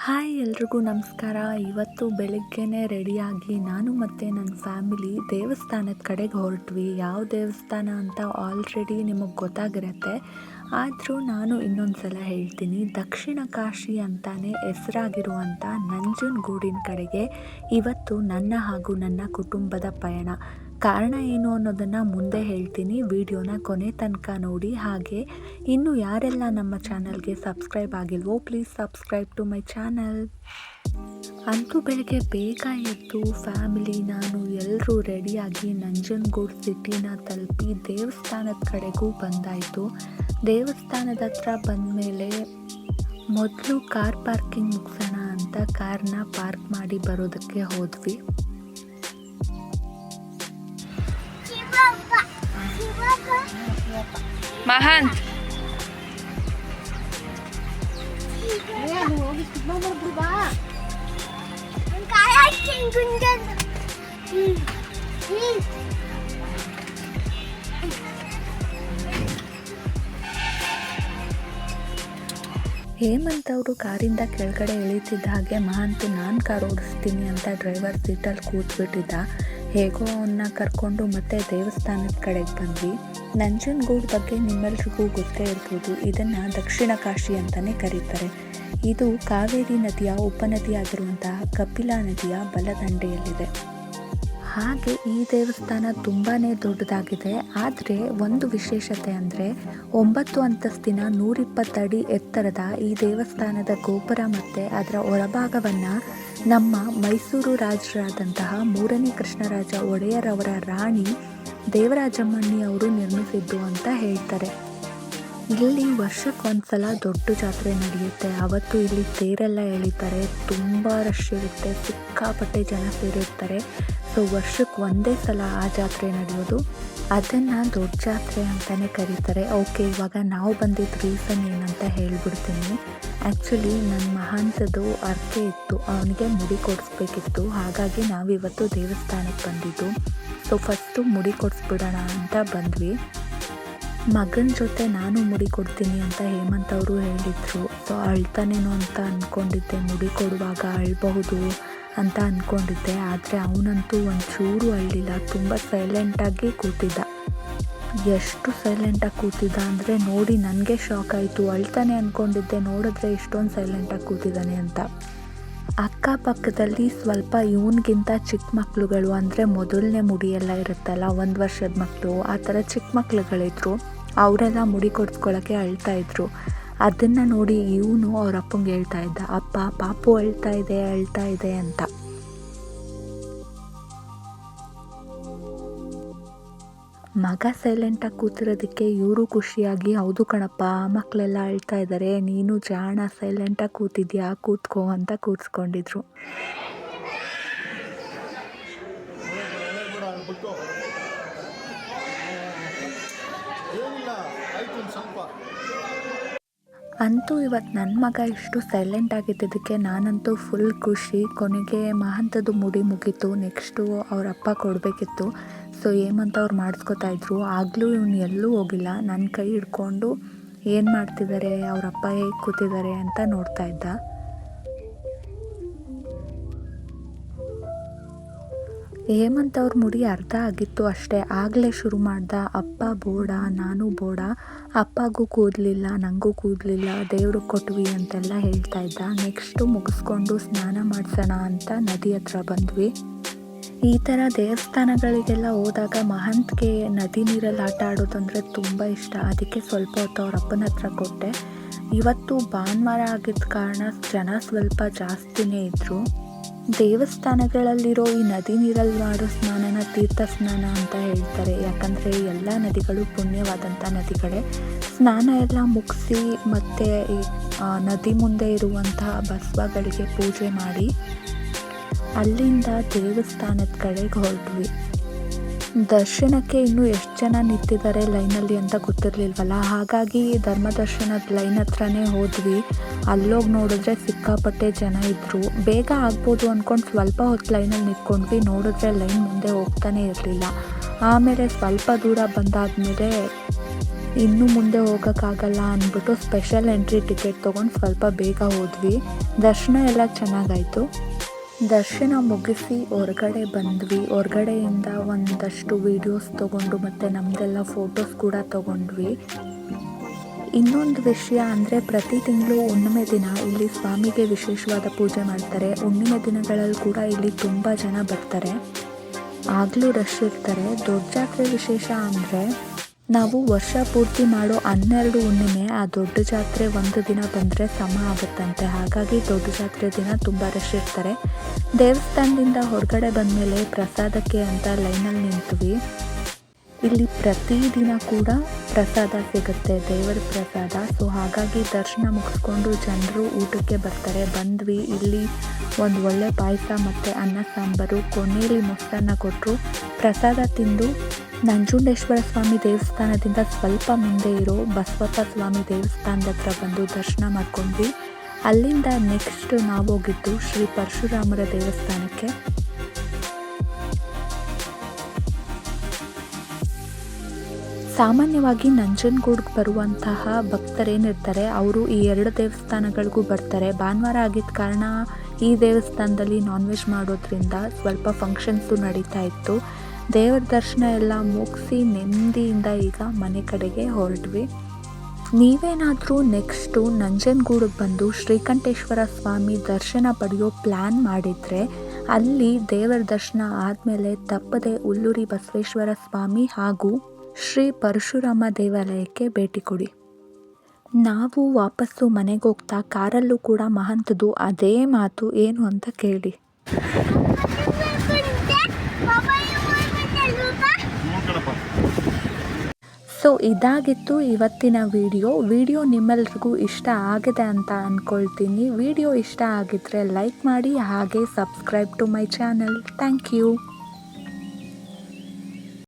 Hi ಎಲ್ರಿಗೂ ನಮಸ್ಕಾರ. ಇವತ್ತು ಬೆಳಗ್ಗೆನೇ ರೆಡಿಯಾಗಿ ನಾನು ಮತ್ತು ನನ್ನ ಫ್ಯಾಮಿಲಿ ದೇವಸ್ಥಾನದ ಕಡೆಗೆ ಹೊರಟ್ವಿ. ಯಾವ ದೇವಸ್ಥಾನ ಅಂತ ಆಲ್ರೆಡಿ ನಿಮಗೆ ಗೊತ್ತಾಗಿರುತ್ತೆ, ಆದರೂ ನಾನು ಇನ್ನೊಂದು ಸಲ ಹೇಳ್ತೀನಿ. ದಕ್ಷಿಣ ಕಾಶಿ ಅಂತಾನೆ ಹೆಸರಾಗಿರುವಂಥ ನಂಜನಗೂಡಿನ ಕಡೆಗೆ ಇವತ್ತು ನನ್ನ ಹಾಗೂ ನನ್ನ ಕುಟುಂಬದ ಪಯಣ. ಕಾರಣ ಏನು ಅನ್ನೋದನ್ನು ಮುಂದೆ ಹೇಳ್ತೀನಿ. ವಿಡಿಯೋನ ಕೊನೆ ತನಕ ನೋಡಿ. ಹಾಗೆ ಇನ್ನು ಯಾರೆಲ್ಲ ನಮ್ಮ ಚಾನಲ್ಗೆ ಸಬ್ಸ್ಕ್ರೈಬ್ ಆಗಿಲ್ವೋ please subscribe to my channel. ಅಂತೂ ಬೆಳಗ್ಗೆ ಬೇಗ ಎದ್ದು ಫ್ಯಾಮಿಲಿ ನಾನು ಎಲ್ಲರೂ ರೆಡಿಯಾಗಿ ನಂಜನಗೂಡು ಸಿಟಿನ ತಲುಪಿ ದೇವಸ್ಥಾನದ ಕಡೆಗೂ ಬಂದಾಯಿತು. ದೇವಸ್ಥಾನದ ಹತ್ರ ಬಂದಮೇಲೆ ಮೊದಲು ಕಾರ್ ಪಾರ್ಕಿಂಗ್ ಮುಗಿಸೋಣ ಅಂತ ಕಾರ್ನ ಪಾರ್ಕ್ ಮಾಡಿ ಬರೋದಕ್ಕೆ ಹೋದ್ವಿ. ಮಹಾಂತ್ ಹೇಮಂತ್ ಅವರು ಕಾರಿಂದ ಕೆಳಗಡೆ ಇಳಿತಿದ್ದ ಹಾಗೆ ಮಹಾಂತ್ ನಾನು ಕಾರ್ ಓಡಿಸ್ತೀನಿ ಅಂತ ಡ್ರೈವರ್ ಸೀಟಲ್ಲಿ ಕೂತ್ಬಿಟ್ಟಿದ್ದ. ಹೇಗೋ ಅವನ್ನ ಕರ್ಕೊಂಡು ಮತ್ತೆ ದೇವಸ್ಥಾನದ ಕಡೆಗೆ ಬಂದ್ವಿ. ನಂಜನಗೂಡು ಬಗ್ಗೆ ನಿಮ್ಮೆಲ್ರಿಗೂ ಗೊತ್ತೇ ಇರ್ಬೋದು. ಇದನ್ನು ದಕ್ಷಿಣ ಕಾಶಿ ಅಂತಲೇ ಕರೀತಾರೆ. ಇದು ಕಾವೇರಿ ನದಿಯ ಉಪನದಿಯಾಗಿರುವಂತಹ ಕಪಿಲಾ ನದಿಯ ಬಲದಂಡೆಯಲ್ಲಿದೆ. ಹಾಗೆ ಈ ದೇವಸ್ಥಾನ ತುಂಬಾ ದೊಡ್ಡದಾಗಿದೆ. ಆದರೆ ಒಂದು ವಿಶೇಷತೆ ಅಂದರೆ 9 ಅಂತಸ್ತಿನ 120 ಅಡಿ ಎತ್ತರದ ಈ ದೇವಸ್ಥಾನದ ಗೋಪುರ ಮತ್ತು ಅದರ ಒಳಭಾಗವನ್ನು ನಮ್ಮ ಮೈಸೂರು ರಾಜರಾದಂತಹ 3ನೇ ಕೃಷ್ಣರಾಜ ಒಡೆಯರವರ ರಾಣಿ ದೇವರಾಜಮ್ಮಣ್ಣಿ ಅವರು ನಿರ್ಮಿಸಿದ್ದು ಅಂತ ಹೇಳ್ತಾರೆ. ಇಲ್ಲಿ ವರ್ಷಕ್ಕೊಂದ್ಸಲ ದೊಡ್ಡ ಜಾತ್ರೆ ನಡೆಯುತ್ತೆ. ಅವತ್ತು ಇಲ್ಲಿ ತೇರೆಲ್ಲ ಎಳಿತಾರೆ. ತುಂಬ ರಶ್ ಇರುತ್ತೆ, ಸಿಕ್ಕಾಪಟ್ಟೆ ಜನ ಸೇರಿರ್ತಾರೆ. ಸೊ ವರ್ಷಕ್ಕೆ ಒಂದೇ ಸಲ ಆ ಜಾತ್ರೆ ನಡೆಯೋದು. ಅದನ್ನು ದೊಡ್ಡ ಜಾತ್ರೆ ಅಂತಲೇ ಕರೀತಾರೆ. ಓಕೆ, ಇವಾಗ ನಾವು ಬಂದಿದ್ದ ರೀಸನ್ ಏನಂತ ಹೇಳ್ಬಿಡ್ತೀನಿ. ಆ್ಯಕ್ಚುಲಿ ನನ್ನ ಮಹಾಂತದ್ದು ಅರ್ಕೆ ಇತ್ತು, ಅವನಿಗೆ ಮುಡಿ ಕೊಡಿಸ್ಬೇಕಿತ್ತು. ಹಾಗಾಗಿ ನಾವಿವತ್ತು ದೇವಸ್ಥಾನಕ್ಕೆ ಬಂದಿದ್ದು. ಸೊ ಫಸ್ಟು ಮುಡಿ ಕೊಡಿಸ್ಬಿಡೋಣ ಅಂತ ಬಂದ್ವಿ. ಮಗನ ಜೊತೆ ನಾನು ಮುಡಿ ಕೊಡ್ತೀನಿ ಅಂತ ಹೇಮಂತ್ ಅವರು ಹೇಳಿದರು. ಸೊ ಅಳ್ತಾನೇನೋ ಅಂತ ಅಂದ್ಕೊಂಡಿದ್ದೆ, ಮುಡಿ ಕೊಡುವಾಗ ಅಳ್ಬಹುದು ಅಂತ ಅಂದ್ಕೊಂಡಿದ್ದೆ. ಆದರೆ ಅವನಂತೂ ಒಂಚೂರು ಅಳ್ಳಿಲ್ಲ, ತುಂಬ ಸೈಲೆಂಟಾಗಿ ಕೂತಿದ್ದ. ಎಷ್ಟು ಸೈಲೆಂಟಾಗಿ ಕೂತಿದ್ದ ಅಂದರೆ ನೋಡಿ ನನಗೆ ಶಾಕ್ ಆಯಿತು. ಅಳ್ತಾನೆ ಅಂದ್ಕೊಂಡಿದ್ದೆ, ನೋಡಿದ್ರೆ ಇಷ್ಟೊಂದು ಸೈಲೆಂಟಾಗಿ ಕೂತಿದ್ದಾನೆ ಅಂತ. ಅಕ್ಕಪಕ್ಕದಲ್ಲಿ ಸ್ವಲ್ಪ ಇವನಿಗಿಂತ ಚಿಕ್ಕ ಮಕ್ಕಳುಗಳು, ಅಂದರೆ ಮೊದಲನೇ ಮುಡಿಯೆಲ್ಲ ಇರುತ್ತಲ್ಲ, 1 ವರ್ಷದ ಮಕ್ಕಳು, ಆ ಥರ ಚಿಕ್ಕ ಮಕ್ಕಳುಗಳಿದ್ರು. ಅವರೆಲ್ಲ ಮುಡಿ ಕೊಡಿಸ್ಕೊಳ್ಳೋಕ್ಕೆ ಅಳ್ತಾಯಿದ್ರು. ಅದನ್ನು ನೋಡಿ ಇವನು ಅವ್ರ ಅಪ್ಪಂಗೆ ಹೇಳ್ತಾ ಇದ್ದ, ಅಪ್ಪ ಪಾಪು ಅಳ್ತಾ ಇದೆ ಅಂತ. ಮಗ ಸೈಲೆಂಟಾಗಿ ಕೂತಿರೋದಕ್ಕೆ ಇವರು ಖುಷಿಯಾಗಿ, ಹೌದು ಕಣಪ್ಪ, ಆ ಮಕ್ಕಳೆಲ್ಲ ಅಳ್ತಾ ಇದ್ದಾರೆ, ನೀನು ಜಾಣ ಸೈಲೆಂಟಾಗಿ ಕೂತಿದ್ಯಾ, ಕೂತ್ಕೋ ಅಂತ ಕೂತ್ಕೊಂಡಿದ್ರು. ಅಂತೂ ಇವತ್ತು ನನ್ನ ಮಗ ಇಷ್ಟು ಸೈಲೆಂಟ್ ಆಗಿದ್ದಕ್ಕೆ ನಾನಂತೂ ಫುಲ್ ಖುಷಿ. ಕೊನೆಗೆ ಮಹಾಂತದ್ದು ಮುಡಿ ಮುಗೀತು. ನೆಕ್ಸ್ಟು ಅವ್ರ ಅಪ್ಪ ಕೊಡಬೇಕಿತ್ತು. ಸೊ ಹೇಮಂತ್ ಅವ್ರು ಮಾಡಿಸ್ಕೊತಾ ಇದ್ರು. ಆಗಲೂ ಇವನು ಎಲ್ಲೂ ಹೋಗಿಲ್ಲ, ನನ್ನ ಕೈ ಹಿಡ್ಕೊಂಡು ಏನು ಮಾಡ್ತಿದ್ದಾರೆ, ಅವ್ರ ಅಪ್ಪ ಹೇಗೆ ಕೂತಿದ್ದಾರೆ ಅಂತ ನೋಡ್ತಾ ಇದ್ದ. ಹೇಮಂತ್ ಅವ್ರ ಮುಡಿ ಅರ್ಧ ಆಗಿತ್ತು ಅಷ್ಟೇ, ಆಗಲೇ ಶುರು ಮಾಡ್ದ, ಅಪ್ಪ ಬೋಡ, ನಾನು ಬೋಡ, ಅಪ್ಪಗೂ ಕೂದಲಿಲ್ಲ, ನನಗೂ ಕೂದಲಿಲ್ಲ, ದೇವ್ರಿಗೆ ಕೊಟ್ವಿ ಅಂತೆಲ್ಲ ಹೇಳ್ತಾ ಇದ್ದ. ನೆಕ್ಸ್ಟು ಮುಗಿಸ್ಕೊಂಡು ಸ್ನಾನ ಮಾಡಿಸೋಣ ಅಂತ ನದಿ ಹತ್ರ ಬಂದ್ವಿ. ಈ ಥರ ದೇವಸ್ಥಾನಗಳಿಗೆಲ್ಲ ಹೋದಾಗ ಮಹಂತ್ಗೆ ನದಿ ನೀರಲ್ಲಿ ಆಟ ಆಡೋದಂದರೆ ತುಂಬ ಇಷ್ಟ. ಅದಕ್ಕೆ ಸ್ವಲ್ಪ ಹೊತ್ತು ಅವ್ರ ಅಪ್ಪನ ಹತ್ರ ಕೊಟ್ಟೆ. ಇವತ್ತು ಭಾನುವಾರ ಆಗಿದ್ದ ಕಾರಣ ಜನ ಸ್ವಲ್ಪ ಜಾಸ್ತಿನೇ ಇದ್ದರು. ದೇವಸ್ಥಾನಗಳಲ್ಲಿರೋ ಈ ನದಿ ನೀರಲ್ಲಿ ಮಾಡೋ ಸ್ನಾನನ ತೀರ್ಥ ಸ್ನಾನ ಅಂತ ಹೇಳ್ತಾರೆ. ಯಾಕಂದರೆ ಎಲ್ಲ ನದಿಗಳು ಪುಣ್ಯವಾದಂಥ ನದಿಗಳೇ. ಸ್ನಾನ ಎಲ್ಲ ಮುಗಿಸಿ ಮತ್ತು ಈ ನದಿ ಮುಂದೆ ಇರುವಂತಹ ಬಸವಗಳಿಗೆ ಪೂಜೆ ಮಾಡಿ ಅಲ್ಲಿಂದ ದೇವಸ್ಥಾನದ ಕಡೆಗೆ ಹೊರಟ್ವಿ. ದರ್ಶನಕ್ಕೆ ಇನ್ನೂ ಎಷ್ಟು ಜನ ನಿಂತಿದ್ದಾರೆ ಲೈನಲ್ಲಿ ಅಂತ ಗೊತ್ತಿರಲಿಲ್ವಲ್ಲ, ಹಾಗಾಗಿ ಧರ್ಮ ದರ್ಶನದ ಲೈನ್ ಹತ್ರನೇ ಹೋದ್ವಿ. ಅಲ್ಲೋಗಿ ನೋಡಿದ್ರೆ ಸಿಕ್ಕಾಪಟ್ಟೆ ಜನ ಇದ್ದರು. ಬೇಗ ಆಗ್ಬೋದು ಅಂದ್ಕೊಂಡು ಸ್ವಲ್ಪ ಹೊತ್ತು ಲೈನಲ್ಲಿ ನಿಂತ್ಕೊಂಡ್ವಿ. ನೋಡಿದ್ರೆ ಲೈನ್ ಮುಂದೆ ಹೋಗ್ತಾನೆ ಇರಲಿಲ್ಲ. ಆಮೇಲೆ ಸ್ವಲ್ಪ ದೂರ ಬಂದಾದಮೇಲೆ ಇನ್ನು ಮುಂದೆ ಹೋಗೋಕ್ಕಾಗಲ್ಲ ಅಂದ್ಬಿಟ್ಟು ಸ್ಪೆಷಲ್ ಎಂಟ್ರಿ ಟಿಕೆಟ್ ತೊಗೊಂಡು ಸ್ವಲ್ಪ ಬೇಗ ಹೋದ್ವಿ. ದರ್ಶನ ಎಲ್ಲ ಚೆನ್ನಾಗಾಯಿತು. ದರ್ಶನ ಮುಗಿಸಿ ಹೊರಗಡೆ ಬಂದ್ವಿ. ಹೊರಗಡೆಯಿಂದ ಒಂದಷ್ಟು ವೀಡಿಯೋಸ್ ತೊಗೊಂಡು ಮತ್ತು ನಮ್ಮದೆಲ್ಲ ಫೋಟೋಸ್ ಕೂಡ ತೊಗೊಂಡ್ವಿ. ಇನ್ನೊಂದು ವಿಷಯ ಅಂದರೆ ಪ್ರತಿ ತಿಂಗಳು ಹುಣ್ಣಿಮೆ ದಿನ ಇಲ್ಲಿ ಸ್ವಾಮಿಗೆ ವಿಶೇಷವಾದ ಪೂಜೆ ಮಾಡ್ತಾರೆ. ಹುಣ್ಣಿಮೆ ದಿನಗಳಲ್ಲಿ ಕೂಡ ಇಲ್ಲಿ ತುಂಬ ಜನ ಬರ್ತಾರೆ, ಆಗಲೂ ರಶ್ ಇರ್ತಾರೆ. ದೊಡ್ಡ ಜಾತ್ರೆ ವಿಶೇಷ ಅಂದರೆ ನಾವು ವರ್ಷ ಪೂರ್ತಿ ಮಾಡೋ 12 ಹುಣ್ಣಿಮೆ ಆ ದೊಡ್ಡ ಜಾತ್ರೆ ಒಂದು ದಿನ ಬಂದರೆ ಸಮ ಆಗುತ್ತಂತೆ. ಹಾಗಾಗಿ ದೊಡ್ಡ ಜಾತ್ರೆ ದಿನ ತುಂಬ ರಶ್ ಇರ್ತಾರೆ. ದೇವಸ್ಥಾನದಿಂದ ಹೊರಗಡೆ ಬಂದಮೇಲೆ ಪ್ರಸಾದಕ್ಕೆ ಅಂತ ಲೈನಲ್ಲಿ ನಿಂತ್ವಿ. ಇಲ್ಲಿ ಪ್ರತಿದಿನ ಕೂಡ ಪ್ರಸಾದ ಸಿಗುತ್ತೆ, ದೇವರ ಪ್ರಸಾದ. ಸೊ ಹಾಗಾಗಿ ದರ್ಶನ ಮುಗಿಸ್ಕೊಂಡು ಜನರು ಊಟಕ್ಕೆ ಬರ್ತಾರೆ. ಬಂದ್ವಿ. ಇಲ್ಲಿ ಒಂದು ಒಳ್ಳೆ ಪಾಯಸ ಮತ್ತು ಅನ್ನ ಸಾಂಬಾರು, ಕೊನೆಯಲ್ಲಿ ಮೊಸರನ್ನ ಕೊಟ್ಟರು. ಪ್ರಸಾದ ತಿಂದು ನಂಜುಂಡೇಶ್ವರ ಸ್ವಾಮಿ ದೇವಸ್ಥಾನದಿಂದ ಸ್ವಲ್ಪ ಮುಂದೆ ಇರೋ ಬಸವಪ್ಪ ಸ್ವಾಮಿ ದೇವಸ್ಥಾನದ ಹತ್ರ ಬಂದು ದರ್ಶನ ಮಾಡ್ಕೊಂಡ್ವಿ. ಅಲ್ಲಿಂದ ನೆಕ್ಸ್ಟ್ ನಾವು ಹೋಗಿದ್ದು ಶ್ರೀ ಪರಶುರಾಮರ ದೇವಸ್ಥಾನಕ್ಕೆ. ಸಾಮಾನ್ಯವಾಗಿ ನಂಜನಗೂಡಿಗೆ ಬರುವಂತಹ ಭಕ್ತರೇನಿರ್ತಾರೆ ಅವರು ಈ 2 ದೇವಸ್ಥಾನಗಳಿಗೂ ಬರ್ತಾರೆ. ಭಾನುವಾರ ಆಗಿದ್ದ ಕಾರಣ ಈ ದೇವಸ್ಥಾನದಲ್ಲಿ ನಾನ್ ವೆಜ್ ಮಾಡೋದ್ರಿಂದ ಸ್ವಲ್ಪ ಫಂಕ್ಷನ್ಸು ನಡೀತಾ ಇತ್ತು. ದೇವರ ದರ್ಶನ ಎಲ್ಲ ಮುಗಿಸಿ ನೆಮ್ಮದಿಯಿಂದ ಈಗ ಮನೆ ಕಡೆಗೆ ಹೊರಟ್ವಿ. ನೀವೇನಾದರೂ ನೆಕ್ಸ್ಟು ನಂಜನಗೂಡಿಗೆ ಬಂದು ಶ್ರೀಕಂಠೇಶ್ವರ ಸ್ವಾಮಿ ದರ್ಶನ ಪಡೆಯೋ ಪ್ಲ್ಯಾನ್ ಮಾಡಿದರೆ ಅಲ್ಲಿ ದೇವರ ದರ್ಶನ ಆದಮೇಲೆ ತಪ್ಪದೆ ಹುಲ್ಲೂರಿ ಬಸವೇಶ್ವರ ಸ್ವಾಮಿ ಹಾಗೂ ಶ್ರೀ ಪರಶುರಾಮ ದೇವಾಲಯಕ್ಕೆ ಭೇಟಿ ಕೊಡಿ. ನಾವು ವಾಪಸ್ಸು ಮನೆಗೆ ಹೋಗ್ತಾ ಕಾರಲ್ಲೂ ಕೂಡ ಮಹಂತದು ಅದೇ ಮಾತು, ಏನು ಅಂತ ಕೇಳಿ. ಸೊ ಇದಾಗಿತ್ತು ಇವತ್ತಿನ ವಿಡಿಯೋ ನಿಮ್ಮೆಲ್ರಿಗೂ ಇಷ್ಟ ಆಗಿದೆ ಅಂತ ಅಂದ್ಕೊಳ್ತೀನಿ. ವಿಡಿಯೋ ಇಷ್ಟ ಆಗಿದ್ರೆ ಲೈಕ್ ಮಾಡಿ, ಹಾಗೆ subscribe to my channel. Thank you.